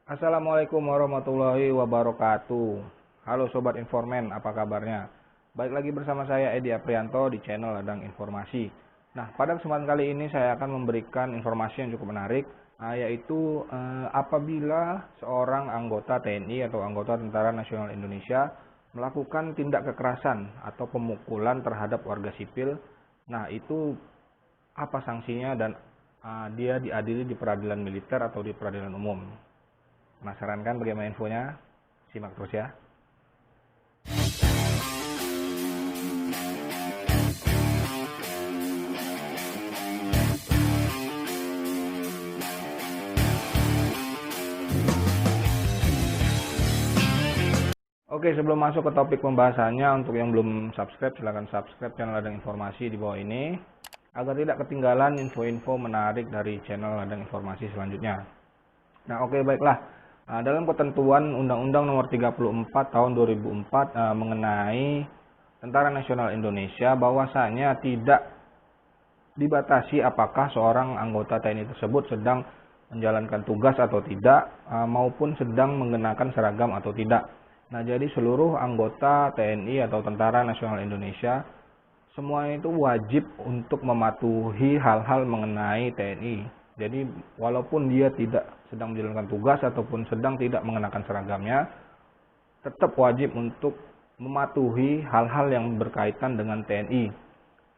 Assalamualaikum warahmatullahi wabarakatuh. Halo Sobat Informan, apa kabarnya? Baik lagi bersama saya Edi Aprianto di channel Ladang Informasi. Nah, pada kesempatan kali ini saya akan memberikan informasi yang cukup menarik, yaitu apabila seorang anggota TNI atau anggota Tentara Nasional Indonesia melakukan tindak kekerasan atau pemukulan terhadap warga sipil, nah itu apa sanksinya dan dia diadili di peradilan militer atau di peradilan umum. Penasaran kan bagaimana infonya? Simak terus ya. Oke, sebelum masuk ke topik pembahasannya, untuk yang belum subscribe, silahkan subscribe channel Ladang Informasi di bawah ini, agar tidak ketinggalan info-info menarik dari channel Ladang Informasi selanjutnya. Nah, oke, baiklah. Dalam ketentuan Undang-Undang Nomor 34 Tahun 2004 mengenai Tentara Nasional Indonesia, bahwasanya tidak dibatasi apakah seorang anggota TNI tersebut sedang menjalankan tugas atau tidak, maupun sedang mengenakan seragam atau tidak. Nah, jadi seluruh anggota TNI atau Tentara Nasional Indonesia semuanya itu wajib untuk mematuhi hal-hal mengenai TNI. Jadi walaupun dia tidak sedang menjalankan tugas ataupun sedang tidak mengenakan seragamnya, tetap wajib untuk mematuhi hal-hal yang berkaitan dengan TNI.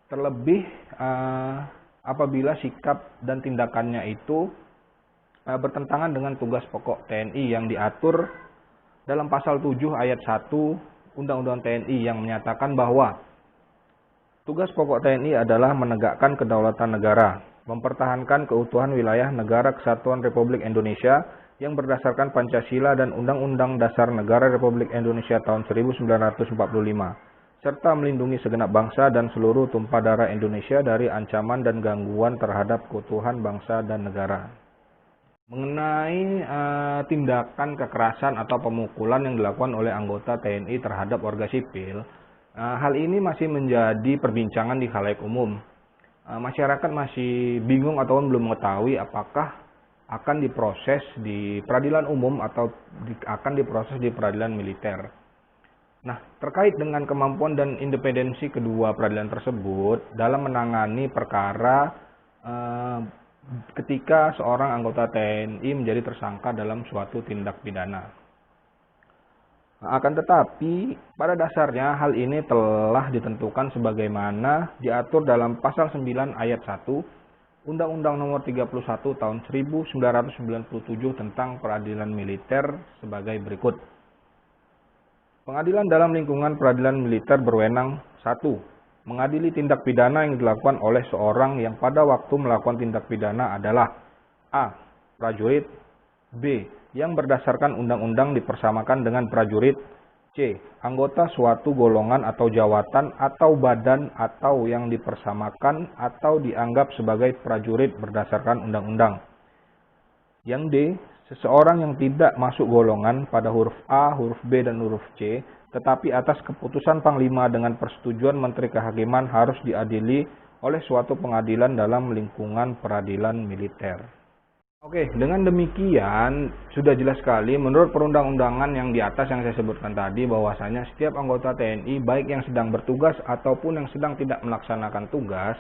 Terlebih apabila sikap dan tindakannya itu bertentangan dengan tugas pokok TNI yang diatur dalam pasal 7 ayat 1 Undang-Undang TNI, yang menyatakan bahwa tugas pokok TNI adalah menegakkan kedaulatan negara, mempertahankan keutuhan wilayah negara Kesatuan Republik Indonesia yang berdasarkan Pancasila dan Undang-Undang Dasar Negara Republik Indonesia tahun 1945, serta melindungi segenap bangsa dan seluruh tumpah darah Indonesia dari ancaman dan gangguan terhadap keutuhan bangsa dan negara. Mengenai tindakan kekerasan atau pemukulan yang dilakukan oleh anggota TNI terhadap warga sipil, hal ini masih menjadi perbincangan di khalayak umum. Masyarakat masih bingung atau belum mengetahui apakah akan diproses di peradilan umum atau akan diproses di peradilan militer. Nah, terkait dengan kemampuan dan independensi kedua peradilan tersebut dalam menangani perkara ketika seorang anggota TNI menjadi tersangka dalam suatu tindak pidana. Akan tetapi, pada dasarnya hal ini telah ditentukan sebagaimana diatur dalam pasal 9 ayat 1 Undang-Undang Nomor 31 Tahun 1997 tentang peradilan militer sebagai berikut. Pengadilan dalam lingkungan peradilan militer berwenang: 1. Mengadili tindak pidana yang dilakukan oleh seorang yang pada waktu melakukan tindak pidana adalah A. Prajurit, B. Yang berdasarkan undang-undang dipersamakan dengan prajurit, C. Anggota suatu golongan atau jawatan atau badan atau yang dipersamakan atau dianggap sebagai prajurit berdasarkan undang-undang. Yang D. Seseorang yang tidak masuk golongan pada huruf A, huruf B, dan huruf C, tetapi atas keputusan Panglima dengan persetujuan Menteri Kehakiman harus diadili oleh suatu pengadilan dalam lingkungan peradilan militer. Oke, dengan demikian sudah jelas sekali menurut perundang-undangan yang di atas yang saya sebutkan tadi, bahwasanya setiap anggota TNI baik yang sedang bertugas ataupun yang sedang tidak melaksanakan tugas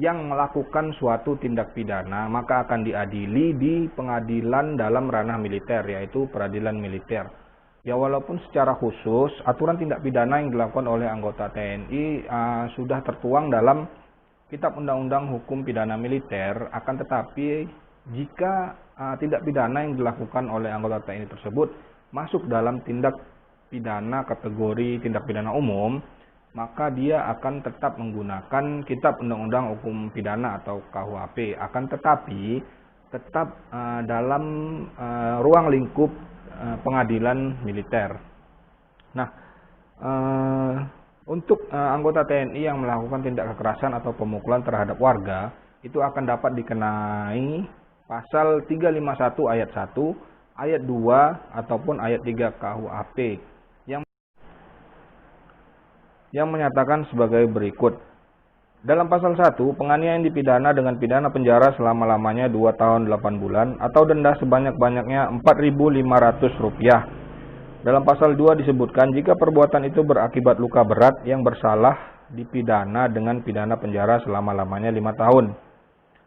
yang melakukan suatu tindak pidana maka akan diadili di pengadilan dalam ranah militer, yaitu peradilan militer. Ya, walaupun secara khusus aturan tindak pidana yang dilakukan oleh anggota TNI sudah tertuang dalam Kitab Undang-Undang Hukum Pidana Militer, akan tetapi jika tindak pidana yang dilakukan oleh anggota TNI tersebut masuk dalam tindak pidana kategori tindak pidana umum, maka dia akan tetap menggunakan Kitab Undang-Undang Hukum Pidana atau KUHP. Akan tetapi tetap dalam ruang lingkup pengadilan militer. Nah, untuk anggota TNI yang melakukan tindak kekerasan atau pemukulan terhadap warga, itu akan dapat dikenai pasal 351 ayat 1, ayat 2, ataupun ayat 3 KUHP yang menyatakan sebagai berikut. Dalam pasal 1, penganiayaan dipidana dengan pidana penjara selama-lamanya 2 tahun 8 bulan atau denda sebanyak-banyaknya Rp4.500. Dalam pasal 2 disebutkan jika perbuatan itu berakibat luka berat yang bersalah dipidana dengan pidana penjara selama-lamanya 5 tahun.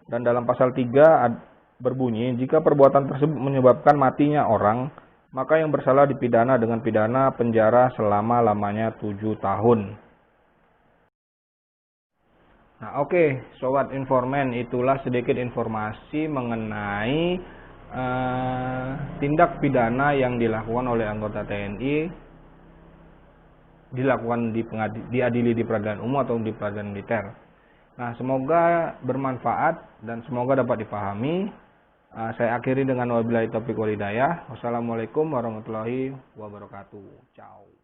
Dan dalam pasal 3 berbunyi jika perbuatan tersebut menyebabkan matinya orang, maka yang bersalah dipidana dengan pidana penjara selama-lamanya 7 tahun. Nah, oke, Sobat Informan, itulah sedikit informasi mengenai tindak pidana yang dilakukan oleh anggota TNI, dilakukan diadili di peradilan umum atau di peradilan militer. Nah, semoga bermanfaat dan semoga dapat dipahami. Saya akhiri dengan wabillahi taufiq wal hidayah. Wassalamualaikum warahmatullahi wabarakatuh. Ciao.